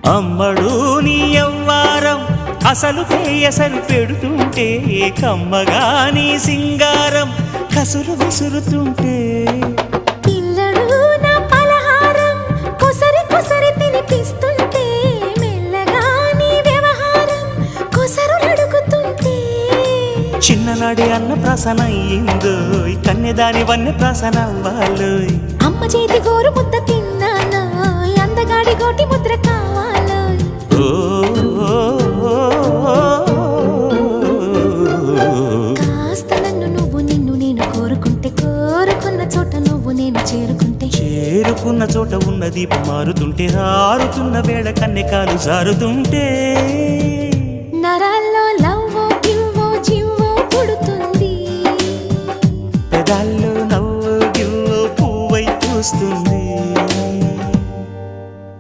అమ్మడు నీ యవ్వారం అసలు ఎసరు పెడుతుంటే కమ్మగా నీ సింగారం కసురు విసురుతుంటే పిల్లడు నా పలహారం కొసరి కొసరి తినిపిస్తుంటే మెల్లగా నీ వ్యవహారం కొసరు అడుగుతుంటే చిన్ననాడే అన్న ప్రాసన అయ్యిందో కన్నెదాని వన్నె ప్రాసన అవ్వాలోయ్ అమ్మ చేతి గోరు ముద్ద తిన్నాను అందగాడి గోటి ముద్ర కావాలో కాస్త నన్ను నువ్వు నిన్ను నేను కోరుకుంటే కోరుకున్న చోట నువ్వు నేను చేరుకుంటే చేరుకున్న చోట ఉన్న దీపం మారుతుంటే ఆరుతున్న వేళ కన్నెకాలు జారుతుంటే నరాల్లో